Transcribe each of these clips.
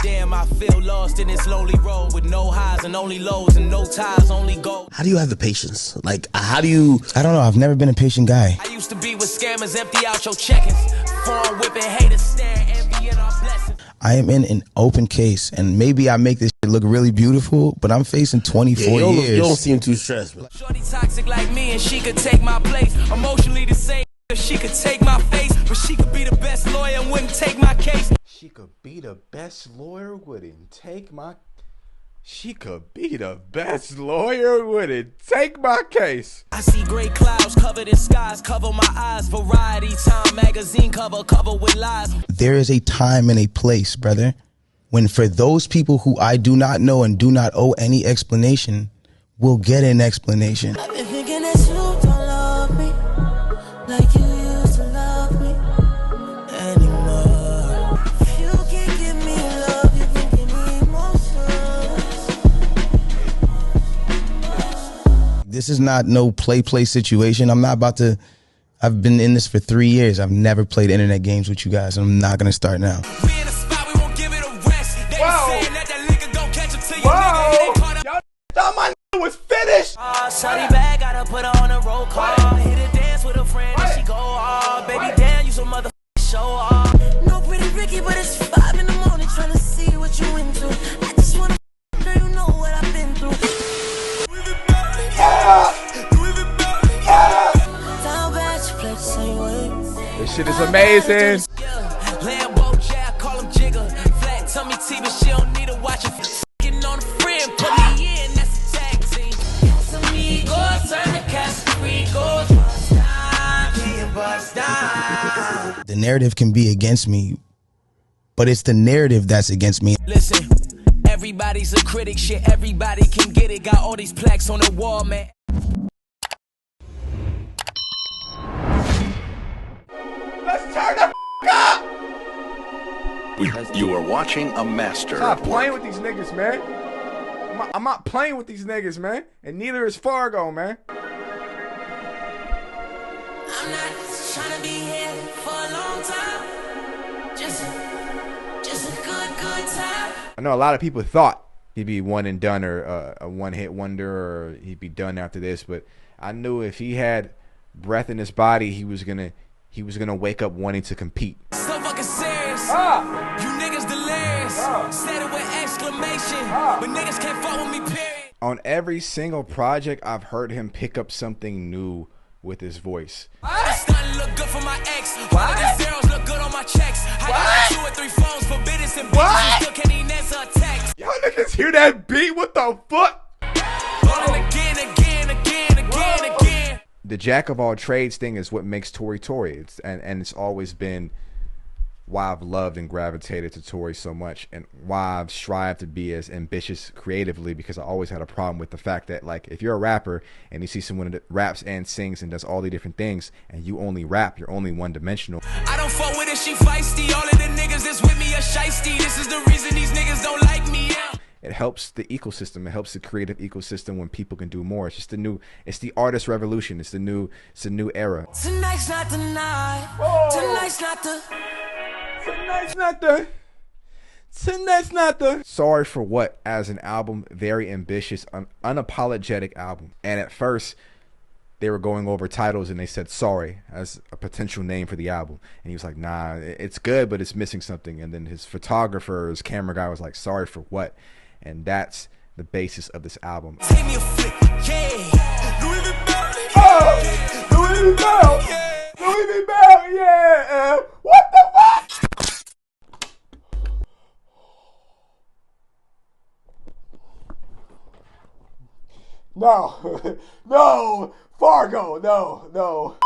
Damn, I feel lost in this lonely road with no highs and only lows and no ties, only gold. How do you have the patience? Like, how do you... I don't know. I've never been a patient guy. I used to be with scammers, empty out your check-ins. Phone whipping, haters staring, envying our blessings. I am in an open case, and maybe I make this shit look really beautiful, but I'm facing 24 years. You don't seem too stressed. Shorty toxic like me, and she could take my place. Emotionally the same, if she could take my face, but she could be the best lawyer and wouldn't take my case. She could be the best lawyer, wouldn't take my... She could be the best lawyer, wouldn't take my case. I see gray clouds covered in skies, cover my eyes. Variety Time magazine cover with lies. There is a time and a place, brother, when for those people who I do not know and do not owe any explanation, will get an explanation. I've been thinking that you don't love me like you used to love me anymore. If you can't give me love, you can give me emotions. This is not no play situation. I'm not about to... I've been in this for 3 years. I've never played internet games with you guys. I'm not going to start now. We in a spot, we won't give it a rest. They saying that liquor gon' catch him till you nigga. Y'all thought my was finished. Shawty bag, gotta put her on a roll call. Hit a dance with a friend and she go off. Baby, damn, you some motherfucking show off. No pretty Ricky, but it's 5 in the morning trying to see what you into. I just want to know you know what I've been through. This shit is amazing. Lambo Jack, call him Jigger. Flat tummy T, but she don't need to watch it. Getting on a friend, put me in, that's a tag team. Some amigos, turn the cast free, goes bust down. The narrative can be against me, but it's the narrative that's against me. Listen, everybody's a critic, shit, everybody can get it. Got all these plaques on the wall, man. Let's turn the up. You are watching a master. Stop playing with these niggas, man. I'm not playing with these niggas, man. And neither is Fargo, man. I'm not trying to be here for a long time. Just a good time. I know a lot of people thought he'd be one and done or a one-hit wonder or he'd be done after this, but I knew if he had breath in his body, he was gonna wake up wanting to compete. So fucking serious. You niggas delirious. Said it with exclamation. But niggas can't fuck with me, period. On every single project, I've heard him pick up something new with his voice. This stunning look good for my ex. All of these zeros look good on my checks. I got 2 or 3 phones for business and bitches. Still can't even answer a text. Y'all niggas hear that beat? What the fuck? Rolling again. The jack of all trades thing is what makes Tory Tory. And it's always been why I've loved and gravitated to Tory so much, and why I've strived to be as ambitious creatively, because I always had a problem with the fact that, like, if you're a rapper and you see someone that raps and sings and does all the different things and you only rap, you're only one-dimensional. I don't fuck with it, she feisty. All of the niggas that's with me are shiesty. This is the reason these niggas don't like me, yeah. It helps the ecosystem. It helps the creative ecosystem when people can do more. It's just it's the artist revolution. It's a new era. Tonight's not the night. Tonight's not the Sorry for What as an album, very ambitious, unapologetic album. And at first they were going over titles and they said Sorry as a potential name for the album, and he was like, nah, it's good, but it's missing something. And then his photographer, his camera guy was like, Sorry for What? And that's the basis of this album. Take me a flick, yeah. Louis V. Bell, yeah. What the fuck? No, Fargo, no.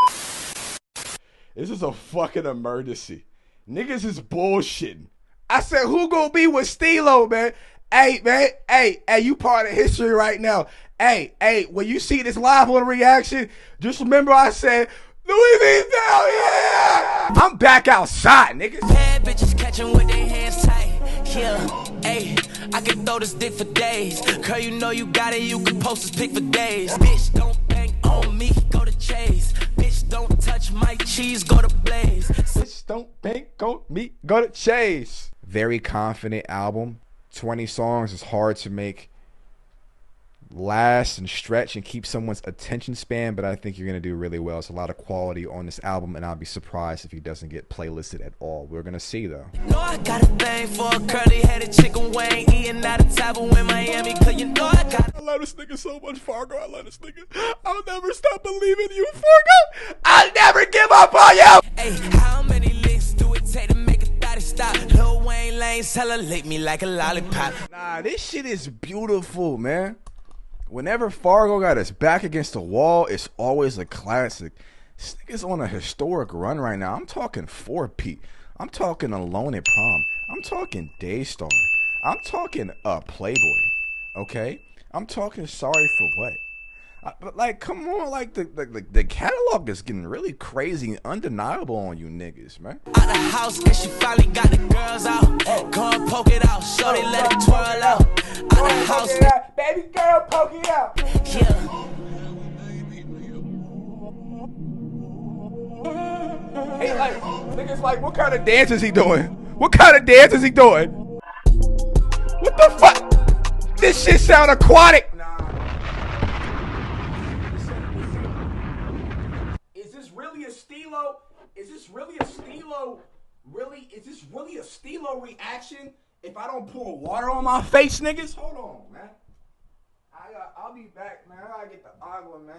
This is a fucking emergency. Niggas is bullshitting. I said, who gonna be with Stilo, man? Hey, man, hey, you part of history right now. Hey, when you see this live on reaction, just remember I said, Louis V. Bell, yeah! I'm back outside, niggas. Bad bitches catching with their hands tight. Yeah, hey, I can throw this dick for days. Girl, you know you got it, you can post this pic for days. Bitch, don't bang on me, go to Chase. cheese, go to Blaze. Bitch, don't bank on me, go to Chase. Very confident album. 20 songs is hard to make last and stretch and keep someone's attention span, but I think you're going to do really well. It's a lot of quality on this album, and I'll be surprised if he doesn't get playlisted at all. We're going to see, though. No, I got a bang for a curly-headed chicken wing, eating out of table in Miami, cause you know I got. I love this nigga so much, Fargo. I love this nigga. I'll never stop believing you, Fargo. I'll never give up on you. Hey, how many licks do it take to make a thotty stop? Lil Wayne Lane's hella lick me like a lollipop. Nah, this shit is beautiful, man. Whenever Fargo got his back against the wall, it's always a classic. This nigga's on a historic run right now. I'm talking 4P. I'm talking Alone at Prom. I'm talking Daystar. I'm talking Playboy. Okay? I'm talking Sorry for What. But like, come on, like the catalog is getting really crazy and undeniable on you niggas, man. Out the house and she finally got the girls out. Go and poke it out, shorty let it twirl out. Out the house, baby girl, poke it out. yeah. Hey, like, niggas like, what kind of dance is he doing? What kind of dance is he doing? What the fuck? This shit sound aquatic. Is this really a stilo? Is this really a stilo? Really? Is this really a stilo reaction? If I don't pour water on my face, niggas? Hold on, man. I'll be back, man. I gotta get the agua, man.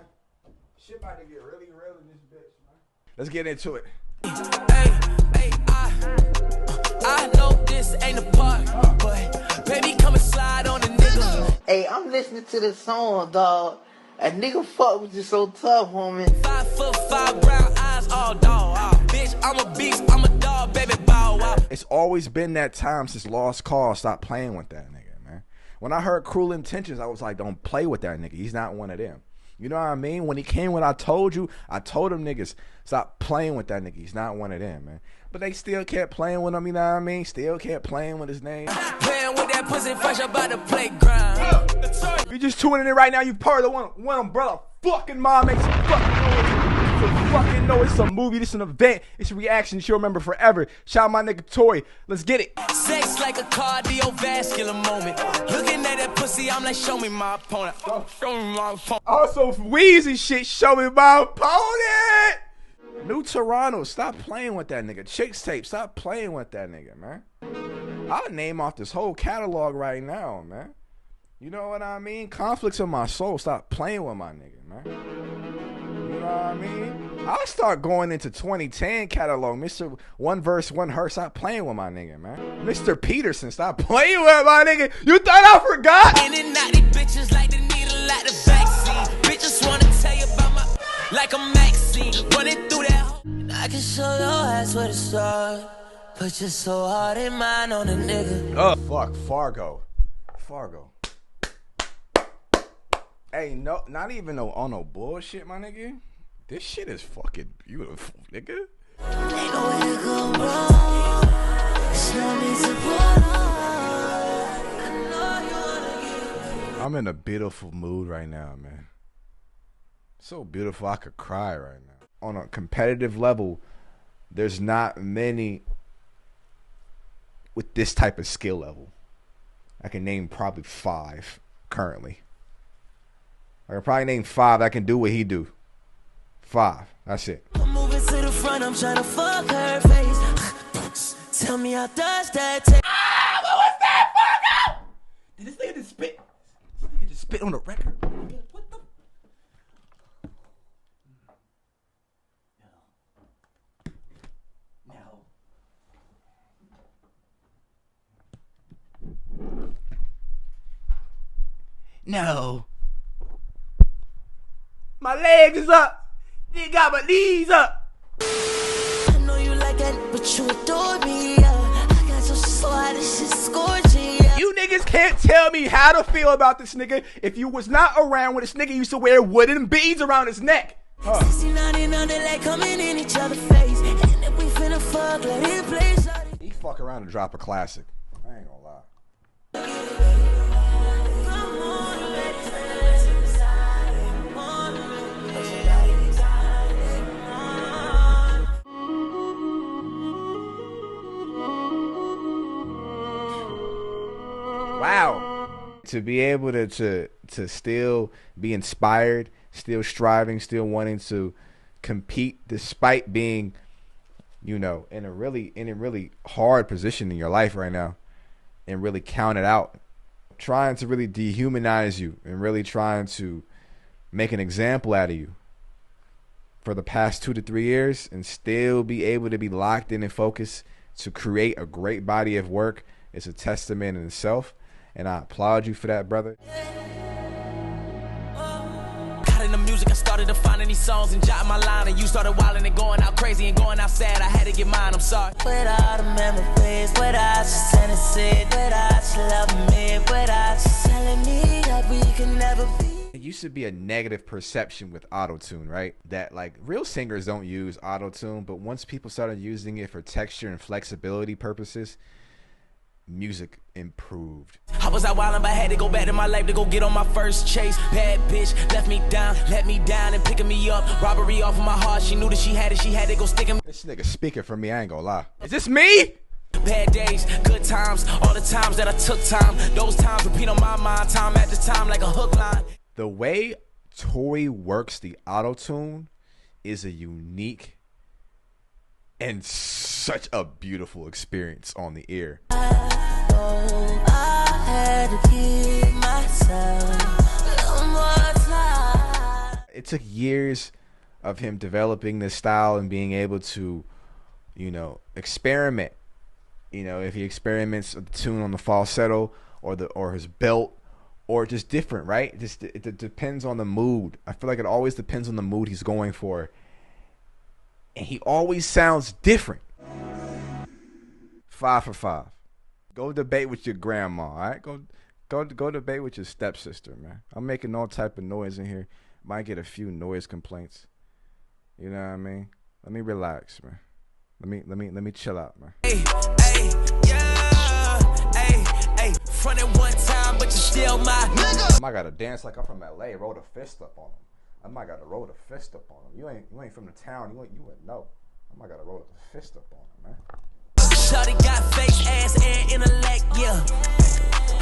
Shit about to get really real in this bitch, man. Let's get into it. Hey, I know this ain't a part, but baby, come and slide on the nigga. Hey, I'm listening to this song, dog. A nigga fuck with you so tough, homie. 5'5", brown eyes, all dog. Bitch, I'm a beast, I'm a dog, baby, bow wow. It's always been that time since Lost Cause. Stop playing with that nigga, man. When I heard Cruel Intentions, I was like, don't play with that nigga. He's not one of them. You know what I mean? When he came with I Told You, I told them niggas, stop playing with that nigga. He's not one of them, man. But they still kept playing with him, you know what I mean? Still kept playing with his name. Playing with that pussy fresh up out the playground. If you're just tuning in right now, you part of the one umbrella fucking mom makes some fucking noise. So fucking know it's a movie, this is an event, it's a reaction that you'll remember forever. Shout out my nigga Tory. Let's get it. Sex like a cardiovascular moment. Looking at that pussy, I'm like, show me my opponent. Show me my opponent. Also, Weezy shit, show me my opponent. New Toronto, stop playing with that nigga. Chicks Tape, stop playing with that nigga, man. I'll name off this whole catalog right now, man. You know what I mean? Conflicts of My Soul, stop playing with my nigga, man. You know what I mean? I'll start going into 2010 catalog. Mr. One Verse, One Her, stop playing with my nigga, man. Mr. Peterson, stop playing with my nigga. You thought I forgot? In and out, these bitches like the needle like the vaccine. Bitches wanna tell you about my like a Maxine. Running through that. I can show your ass where to start. Put your so hard in mine on a nigga. Oh, fuck. Fargo. Hey, no, not even on no bullshit, my nigga. This shit is fucking beautiful, nigga. Ain't no way to go wrong. There's no need to put on. I know you wanna get. I'm in a beautiful mood right now, man. So beautiful I could cry right now. On a competitive level, there's not many with this type of skill level. I can name probably 5 currently. I can probably name 5 that can do what he do. 5. That's it. I'm moving to the front, I'm trying to fuck her face. Tell me how does that take? Ah, what was that, Fargo? Did this nigga just spit? This nigga just spit on the record. What the? No. My legs is up. You got my knees up. I know you like that, but you adore me. I got your soul, this shit scorching. You niggas can't tell me how to feel about this nigga if you was not around when this nigga used to wear wooden beads around his neck. 69 and under, like coming in each other's face. And if we finna fuck, let it play. Shawty. He fuck around and drop a classic. I ain't gonna lie. wow. To be able to still be inspired, still striving, still wanting to compete despite being, you know, in a really hard position in your life right now, and really count it out, trying to really dehumanize you and really trying to make an example out of you for the past 2 to 3 years, and still be able to be locked in and focused to create a great body of work is a testament in itself. And I applaud you for that, brother. Got in the music, I started to find any songs and jot my line, and you started wilding and going out crazy and going out sad. I had to get mine, I'm sorry. Without the memories, without you Tennessee, without you loving me, without you telling me that we can never be. It used to be a negative perception with auto-tune, right? That like real singers don't use auto-tune, but once people started using it for texture and flexibility purposes, music improved. I was out wildin', but I had to go back to my life to go get on my first chase. Bad bitch left me down, let me down and picking me up. Robbery off of my heart, she knew that she had to go stick him. This nigga speaking for me, I ain't gonna lie. Is this me? Bad days, good times, all the times that I took time. Those times repeat on my mind, time after time like a hook line. The way Tory works the auto-tune is a unique and such a beautiful experience on the ear. I had to give myself one more time. It took years of him developing this style and being able to, you know, experiment. You know, if he experiments with the tune on the falsetto or his belt, or just different, right? It depends on the mood. I feel like it always depends on the mood he's going for, and he always sounds different. 5 for 5. Go debate with your grandma, all right? Go debate with your stepsister, man. I'm making all type of noise in here. Might get a few noise complaints. You know what I mean? Let me relax, man. Let me chill out, man. Hey, yeah, hey, front at one time, but you still my nigga. I might gotta dance like I'm from LA. Roll the fist up on him. I might gotta roll the fist up on him. You ain't from the town. You wouldn't know. I might gotta roll the fist up on him, man. Shawty got face, ass, and intellect, yeah.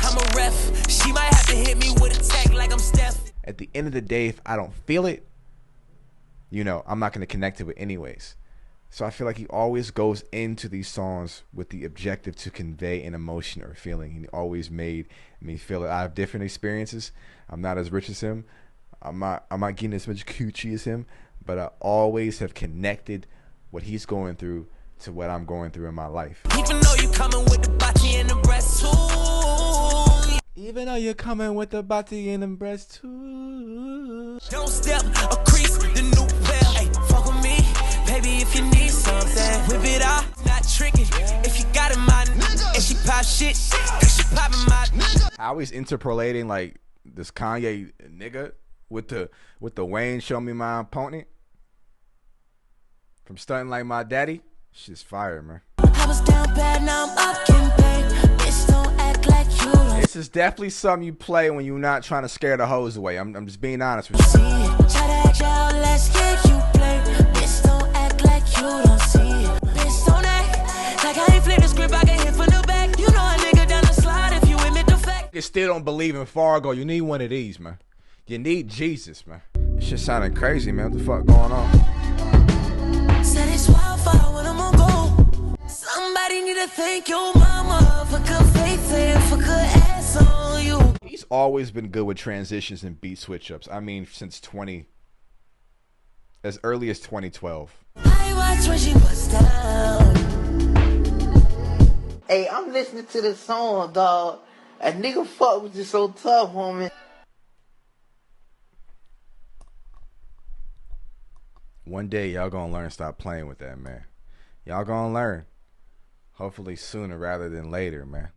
I'm a ref. She might have to hit me with a tech like I'm Steph. At the end of the day, if I don't feel it, you know, I'm not gonna connect to it anyways. So I feel like he always goes into these songs with the objective to convey an emotion or feeling. He always made me feel it. I have different experiences. I'm not as rich as him. I'm not getting as much coochie as him, but I always have connected what he's going through to what I'm going through in my life. Even though you coming with the body and the breast too. Even though you're coming with the body and the breast too. Don't step or crease the new pair. Hey, fuck with me, baby, if you need something. Whip it out, not tricky. If you got it, my nigga. And she pop shit, cause she poppin' my nigga. How he's interpolating like this Kanye nigga with the Wayne show me my opponent from Stunting Like My Daddy. Shit's fire, man. I was down bad, now I'm up getting paid. Bitch, don't act like you don't This is definitely something you play when you're not trying to scare the hoes away. I'm just being honest with you. see it. Try to act out, let's get you play. Bitch, don't act like you don't see it. Bitch, don't act like I ain't flip the script, I can hit from the back. You know a nigga down the slide if you admit the fact. You still don't believe in Fargo. You need one of these, man. You need Jesus, man. This shit sounding crazy, man. What the fuck going on? Said it's wildfire when I'm on go. Somebody need to thank your mama for good faith and for good ass on you. He's always been good with transitions and beat switch ups. I mean, since as early as 2012. I watch when she was down. Hey, I'm listening to this song, dog. A nigga fuck was just so tough, homie. One day, y'all gonna learn to stop playing with that, man. Y'all gonna learn. Hopefully sooner rather than later, man.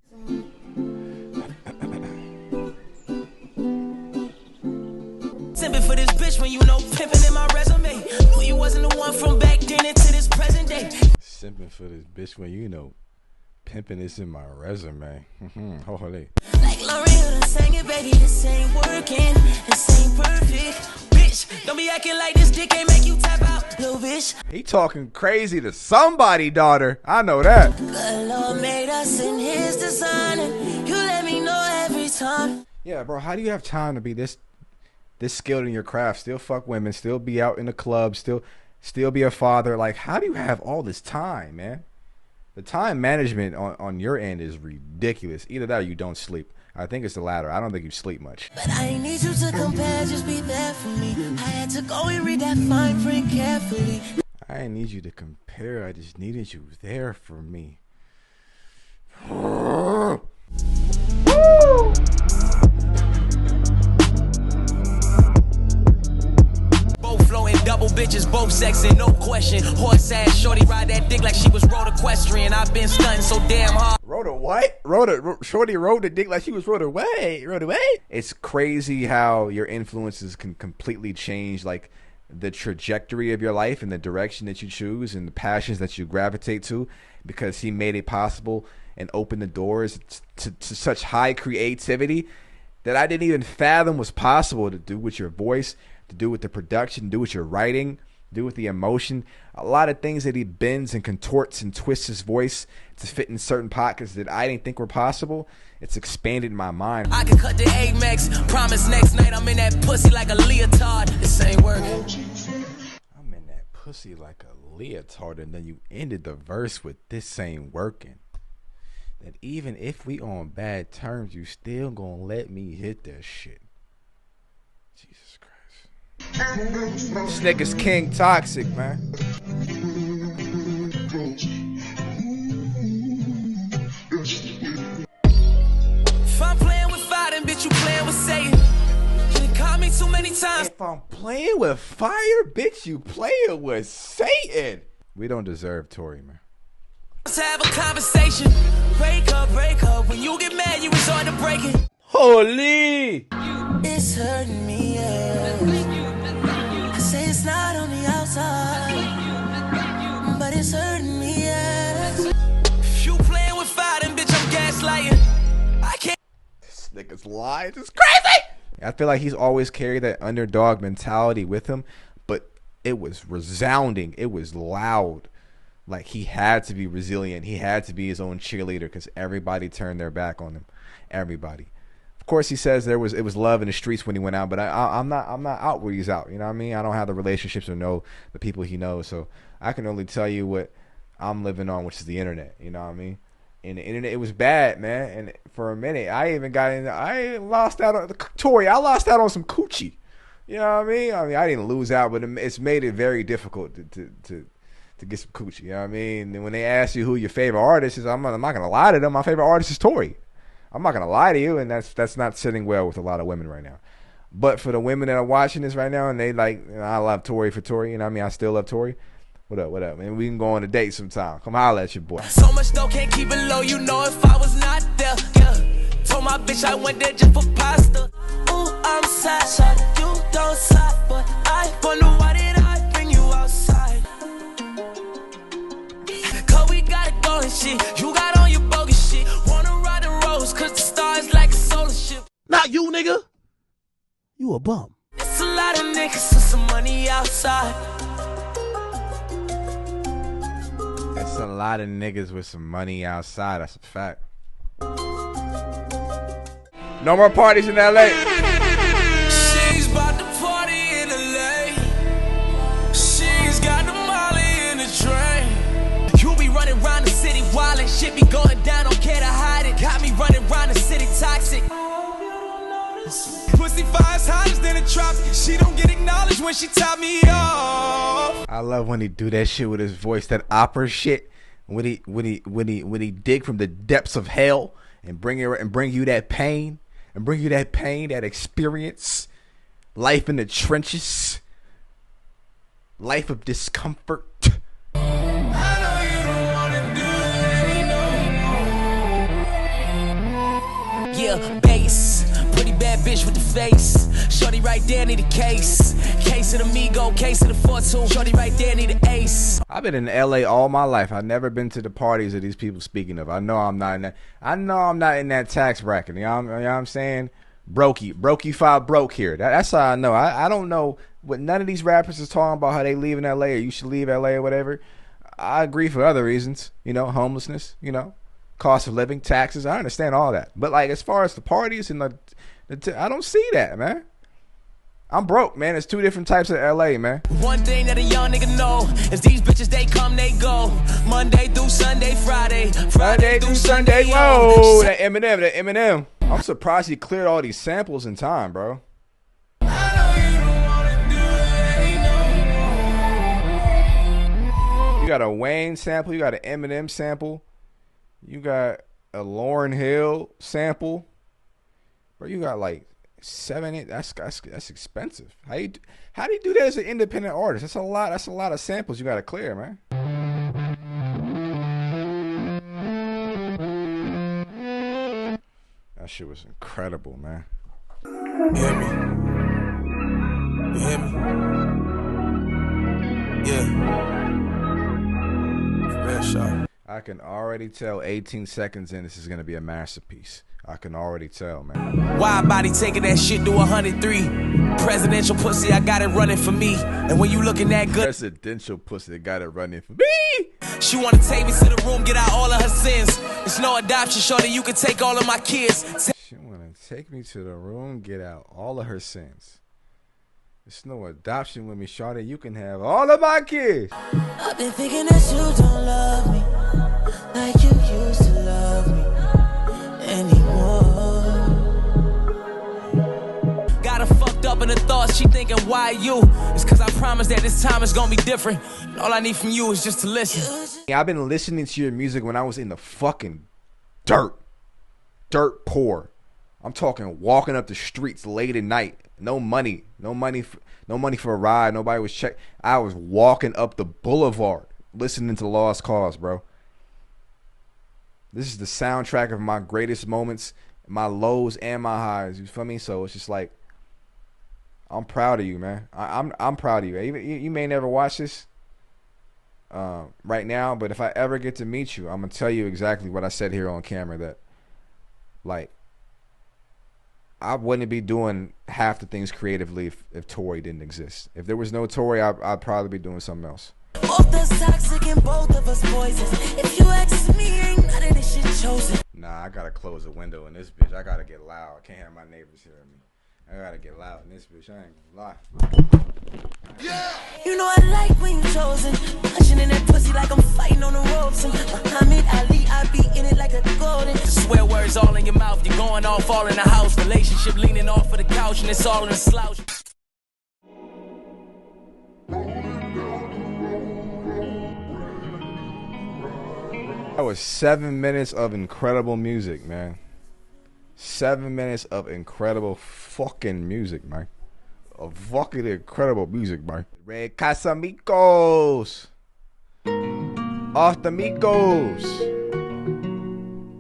Simping for this bitch when you know pimping in my resume. Knew you wasn't the one from back then into this present day. Simping for this bitch when you know pimping is in my resume. Holy. Like L'Oreal done sang it, baby, this ain't working, this ain't perfect. Bitch, don't be acting like this dick ain't make you tap out, little bitch. He talking crazy to somebody, daughter. I know that. The Lord made us in his design, and you let me know that time. Yeah, bro, how do you have time to be this skilled in your craft, still fuck women, still be out in the club, still be a father? Like, how do you have all this time, man? The time management on your end is ridiculous. Either that or you don't sleep. I think it's the latter. I don't think you sleep much. But I ain't need you to compare, just be there for me. I had to go and read that fine print carefully. I didn't need you to compare. I just needed you there for me. Both flowing, double bitches, both sexy, no question. Horse ass shorty ride that dick like she was road equestrian. I've been stunting so damn hard. Rhoda what? Shorty rode the dick like she was rode away. It's crazy how your influences can completely change, like, the trajectory of your life and the direction that you choose and the passions that you gravitate to, because he made it possible and opened the doors to such high creativity that I didn't even fathom was possible to do with your voice, to do with the production, do with your writing, do with the emotion. A lot of things that he bends and contorts and twists his voice to fit in certain pockets that I didn't think were possible. It's expanded my mind. I can cut the Amex, promise next night I'm in that pussy like a leotard. This ain't working. I'm in that pussy like a leotard, and then you ended the verse with "this ain't working." That even if we on bad terms, you still gonna let me hit that shit. Jesus Christ. This nigga's King Toxic, man. If I'm playing with fire, then bitch, you playing with Satan. You done caught me too many times. If I'm playing with fire, bitch, you playing with Satan. We don't deserve Tory, man. Let's have a conversation. Break up. When you get mad, you resort to breaking. Holy! It's hurting me, yeah. I say it's not on the outside, but it's hurting me, yeah. If you playing with fire, then bitch, I'm gaslighting. I can't. This nigga's lying. It's crazy! I feel like he's always carried that underdog mentality with him, but it was resounding. It was loud. Like, he had to be resilient. He had to be his own cheerleader because everybody turned their back on him. Everybody. Of course, he says it was love in the streets when he went out, but I'm not out where he's out. You know what I mean? I don't have the relationships or know the people he knows, so I can only tell you what I'm living on, which is the internet. You know what I mean? And the internet, it was bad, man. And for a minute, I lost out on Tory. I lost out on some coochie. You know what I mean? I didn't lose out, but it's made it very difficult to get some coochie. You know what I mean? And when they ask you who your favorite artist is, I'm not gonna lie to them. My favorite artist is Tory. I'm not gonna lie to you, and that's not sitting well with a lot of women right now. But for the women that are watching this right now, and they like, I love Tory for Tory. You know what I mean? I still love Tory. What up? Man, we can go on a date sometime. Come holler at your boy. So much though, can't keep it low. You know if I was not there, yeah. Told my bitch I went there just for pasta. Ooh, I'm sad, you don't slap, but I wonder why did I bring you outside? Cause we got it going shit. You got on your bogus shit. Wanna ride the roads cause the stars like a solar ship. Not you, nigga. You a bum. It's a lot of niggas with some money outside. That's a lot of niggas with some money outside. That's a fact. No more parties in LA. She's about to party in LA. She's got the molly in the train. You be running around the city wildin'. Shit be going down, don't care to hide it. Got me running around the city toxic. Pussy fire's hotter than a tropic. She don't get acknowledged when she top me off. I love when he do that shit with his voice, that opera shit. When he dig from the depths of hell and bring you that pain, that experience, life in the trenches, life of discomfort. Yeah, bass. Pretty bad bitch with the face. Shorty right there need a case. Case of the Migo, case of the 4-2. Shorty right there need an ace. I've been in LA all my life. I've never been to the parties that these people speaking of. I know I'm not in that tax bracket. You know what I'm saying? Brokey five broke here. That's how I know. I don't know what none of these rappers is talking about, how they leave in LA or you should leave LA or whatever. I agree for other reasons, homelessness, cost of living, taxes. I understand all that. But like as far as the parties and I don't see that, man. I'm broke, man. There's two different types of LA, man. One thing that a young nigga know is these bitches, they come, they go. Monday through Sunday, Friday through Sunday. Whoa, that Eminem. I'm surprised he cleared all these samples in time, bro. You got a Wayne sample, you got an Eminem sample, you got a Lauryn Hill sample, bro. You got like 7, 8. That's expensive. How do you do that as an independent artist? That's a lot. That's a lot of samples you got to clear, man. That shit was incredible, man. You hear me? You hear me? Yeah. Real shot. I can already tell 18 seconds in this is going to be a masterpiece. I can already tell, man. Wide body taking that shit to 103. Presidential pussy, I got it running for me. And when you looking that good, presidential pussy got it running for me. She wanna take me to the room, get out all of her sins. It's no adoption, shorty, you can take all of my kids. She wanna take me to the room, get out all of her sins. It's no adoption with me, shorty, you can have all of my kids. I've been thinking that you don't love me like you used to love me anymore. Got her fucked up in the thoughts, she thinking, why you? It's cause I promised that this time it's gonna be different. All I need from you is just to listen. I've been listening to your music when I was in the fucking dirt poor. I'm talking walking up the streets late at night, no money for a ride. Nobody was check. I was walking up the boulevard listening to Lost Cause, bro. This is the soundtrack of my greatest moments, my lows and my highs. You feel me? So it's just like, I'm proud of you, man. I'm proud of you. You may never watch this right now, but if I ever get to meet you, I'm gonna tell you exactly what I said here on camera. That like, I wouldn't be doing half the things creatively if Tory didn't exist. If there was no Tory, I'd probably be doing something else. Both us toxic and both of us poisons. If you ask me, ain't none of this shit chosen. Nah, I gotta close the window in this bitch. I gotta get loud. I can't have my neighbors hearing me. I gotta get loud in this bitch. I ain't gonna lie. Yeah. You know I like when you chosen. Punching in that pussy like I'm fighting on the ropes. And Muhammad Ali, I be in it like a golden. The swear words all in your mouth, you're going off all in the house. Relationship leaning off of the couch and it's all in a slouch. That was 7 minutes of incredible music, man. 7 minutes of incredible fucking music, man. Of fucking incredible music, man. Red Casamigos. Off the Migos.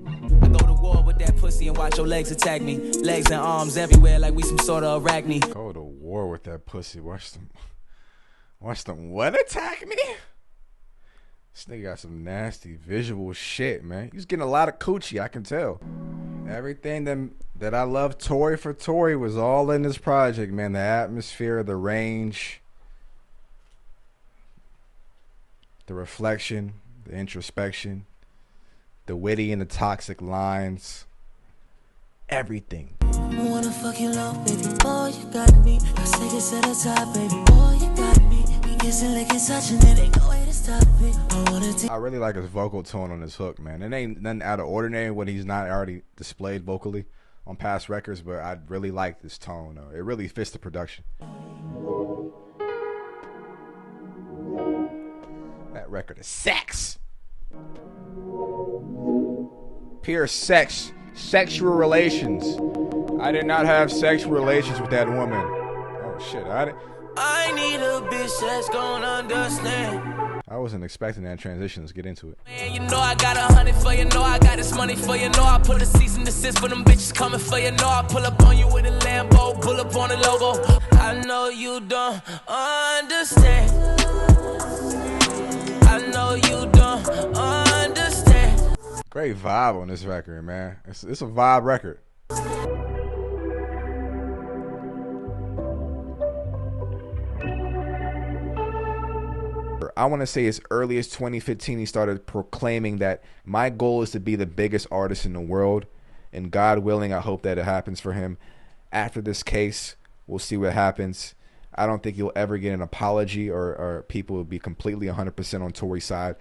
I go to war with that pussy and watch your legs attack me. Legs and arms everywhere like we some sort of arachne. Go to war with that pussy. Watch them what attack me? This nigga got some nasty visual shit, man. He's getting a lot of coochie, I can tell. Everything that I love Tory for Tory was all in this project, man. The atmosphere, the range, the reflection, the introspection, the witty and the toxic lines. Everything. I wanna fuck you low, baby. Oh, you got me. I say this at the top, baby. Oh, you got me. We kissing, licking, touching, and ain't no way to stop it. I really like his vocal tone on this hook, man. It ain't nothing out of ordinary when he's not already displayed vocally on past records, but I really like this tone, though. It really fits the production. That record is sex. Pure sex. Sexual relations. I did not have sexual relations with that woman. Oh, shit. I need a bitch that's gonna understand. I wasn't expecting that transition. Let's get into it. Man, you know I got 100 for you, know I got this money for you, know I put a cease and desist for them bitches coming for you, know I pull up on you with a Lambo, pull up on the logo. I know you don't understand. I know you don't understand. Great vibe on this record, man. It's a vibe record. I want to say as early as 2015, he started proclaiming that my goal is to be the biggest artist in the world. And God willing, I hope that it happens for him. After this case, we'll see what happens. I don't think you'll ever get an apology or people will be completely 100% on Tory's side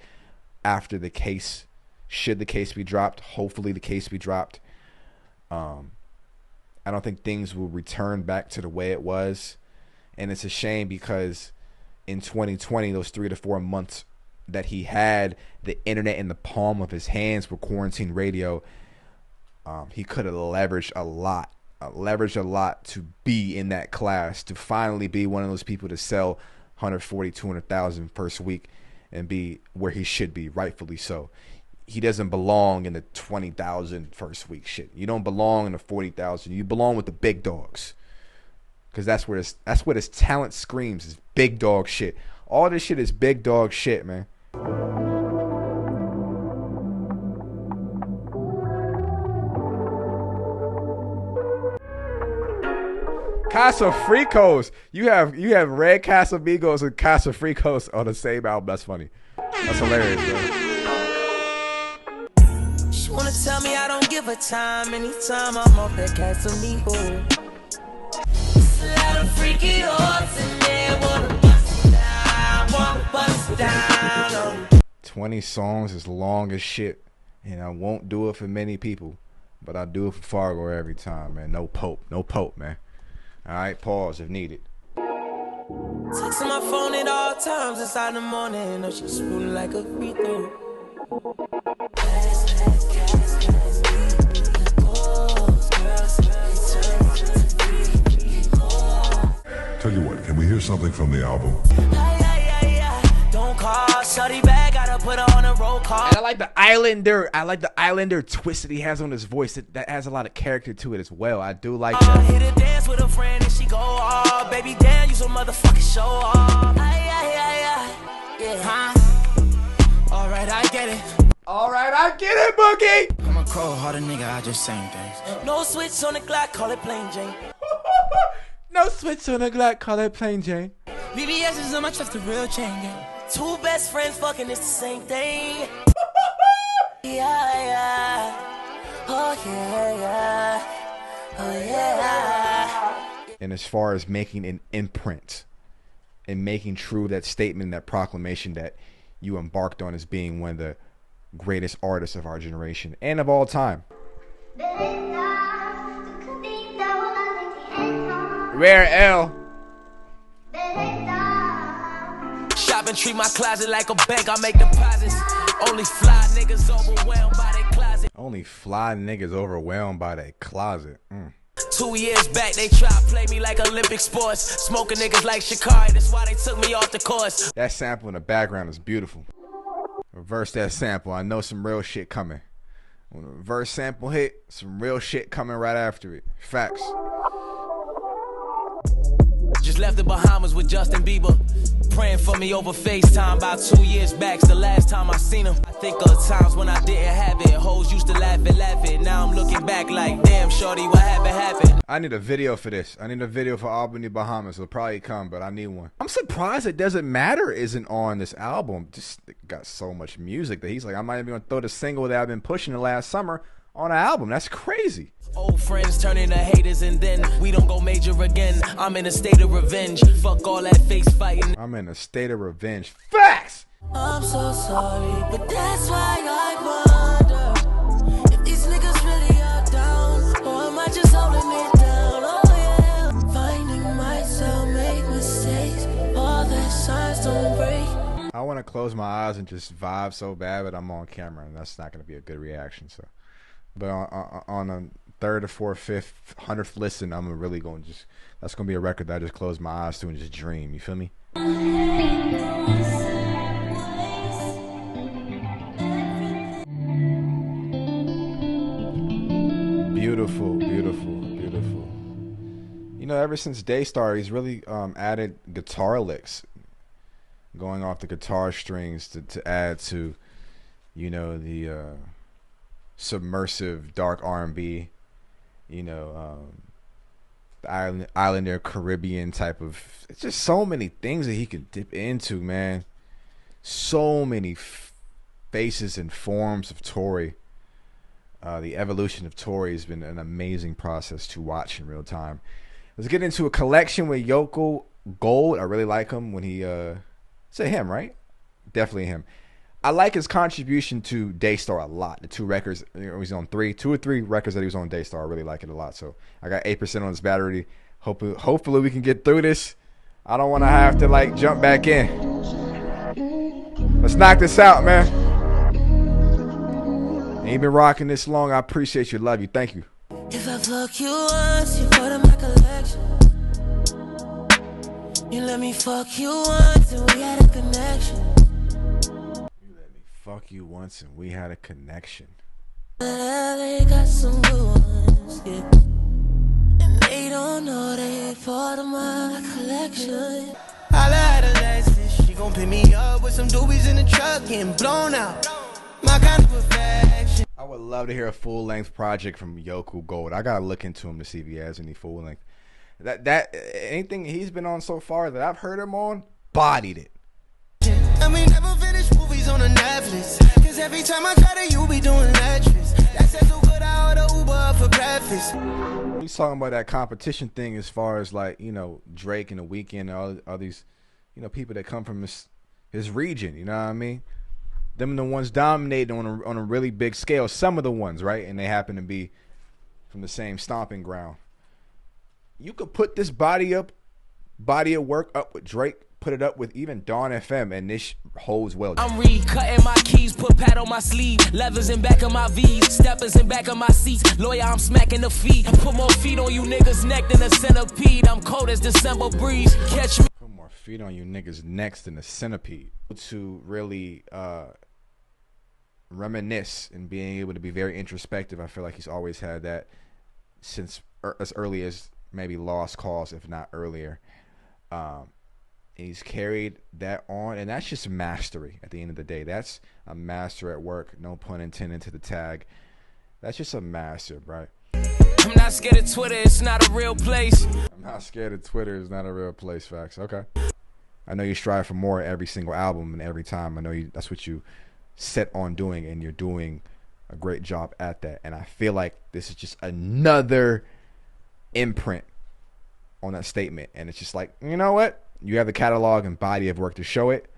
after the case. Should the case be dropped, hopefully the case be dropped. I don't think things will return back to the way it was. And it's a shame because in 2020, those 3 to 4 months that he had the internet in the palm of his hands with quarantine radio, he could have leveraged a lot to be in that class, to finally be one of those people to sell 140, 200,000 first week and be where he should be, rightfully so. He doesn't belong in the 20,000 first week shit. You don't belong in the 40,000. You belong with the big dogs. Because that's what his talent screams, is big dog shit. All this shit is big dog shit, man. Casafricos. You have Red Casamigos and Casafricos on the same album. That's funny. That's hilarious, bro. She wanna tell me I don't give her time anytime I'm off that Casamigo. It's a lot of freaky horse in there, wanna bust down. 20 songs is long as shit, and I won't do it for many people, but I do it for Fargo every time, man. No Pope, man. All right, pause if needed. Texting my phone at all times inside the morning. No, she's spooning like a free throw. Tell you what, can we hear something from the album? Don't call, shawty back, gotta put her on a roll call. And I like the Islander twist that he has on his voice. That has a lot of character to it as well. I do like that. Hit a dance with a friend and she go off. Baby, damn, you some motherfucking show off. Yeah, huh? Alright, I get it, Boogie. I'm a cold hearted nigga, I just saying things. No switch on the Glock, call it plain Jane. No switch on the Glock, call it plain Jane. VVS is on my chest, the real chain gang. Two best friends fucking, it's the same thing. Yeah. Oh yeah. Oh yeah. And as far as making an imprint and making true that statement, that proclamation that you embarked on as being one of the greatest artists of our generation and of all time. Rare L. Shop and treat my closet like a bank, I make deposits. Only fly niggas overwhelmed by their closet. Only fly niggas overwhelmed by their closet. 2 years back, they try to play me like Olympic sports. Smoking niggas like Shikari, that's why they took me off the course. That sample in the background is beautiful. Reverse that sample. I know some real shit coming. When the reverse sample hit, some real shit coming right after it. Facts. Just left the Bahamas with Justin Bieber. Praying for me over FaceTime about 2 years back. It's the last time I seen him. I think of times when I didn't have it. Hoes used to laugh. Now I'm looking back like, damn, shorty, what happened? I need a video for this. I need a video for Albany, Bahamas. It'll probably come, but I need one. I'm surprised It Doesn't Matter isn't on this album. Just got so much music that he's like, I'm not even going to throw the single that I've been pushing the last summer on an album. That's crazy. Old friends turn into haters and then we don't go major again. I'm in a state of revenge. Fuck all that face fighting. I'm in a state of revenge. Facts! I'm so sorry, but that's why I wonder if these niggas really are down, or am I just holding it down? Oh yeah, finding myself, make mistakes, all the signs don't break. I want to close my eyes and just vibe so bad, but I'm on camera and that's not going to be a good reaction. So, but on a third or fourth, fifth, 100th listen, I'm really going to just, that's going to be a record that I just close my eyes to and just dream. You feel me? Beautiful, beautiful, beautiful. You know, ever since Daystar, he's really added guitar licks, going off the guitar strings to add to, you know, the submersive dark R&B, you know, the Islander Caribbean type of. It's just so many things that he can dip into, man. so many faces and forms of Tory. The evolution of Tory has been an amazing process to watch in real time. Let's get into a collection with Yoko Gold. I really like him when he say him, right? Definitely him. I like his contribution to Daystar a lot. The 2 records, he's on 2 or 3 records that he was on Daystar. I really like it a lot. So I got 8% on his battery. Hopefully we can get through this. I don't want to have to like jump back in. Let's knock this out, man. And you've been rocking this long. I appreciate you. Love you. Thank you. If I fuck you once, you go to my collection. You let me fuck you once and we had a connection. You let me fuck you once and we had a connection. They got some good ones, yeah. And they don't know they part of my collection. I let her Lexus, she gon' pick me up with some doobies in the truck, getting blown out. My kind of perfection. I would love to hear a full-length project from Yoko Gold. I gotta look into him to see if he has any full-length. That anything he's been on so far that I've heard him on, bodied it. And we never finish movies on a Netflix. Cause every time I try to, you be doing lectures. That said so good, I order Uber for breakfast. He's talking about that competition thing as far as like, you know, Drake and The Weeknd and all these, you know, people that come from his region, you know what I mean? Them are the ones dominating on a really big scale. Some of the ones, right? And they happen to be from the same stomping ground. You could put this body of work up with Drake, put it up with even Dawn FM, and this holds well. I'm recutting my keys, put pad on my sleeve, levers in back of my V's, steppers in back of my seats. Lawyer, I'm smacking the feet. Put more feet on you niggas' neck than a centipede. I'm cold as December breeze. Catch me. Put more feet on you niggas' necks than a centipede. To really reminisce and being able to be very introspective. I feel like he's always had that since as early as maybe Lost Cause, if not earlier. He's carried that on, and that's just mastery at the end of the day. That's a master at work, no pun intended to the tag. That's just a master, right? I'm not scared of Twitter, it's not a real place. I'm not scared of Twitter, it's not a real place, facts. Okay. I know you strive for more every single album and every time. I know that's what you set on doing, and you're doing a great job at that. And I feel like this is just another imprint on that statement. And it's just like, you know what? You have the catalog and body of work to show it.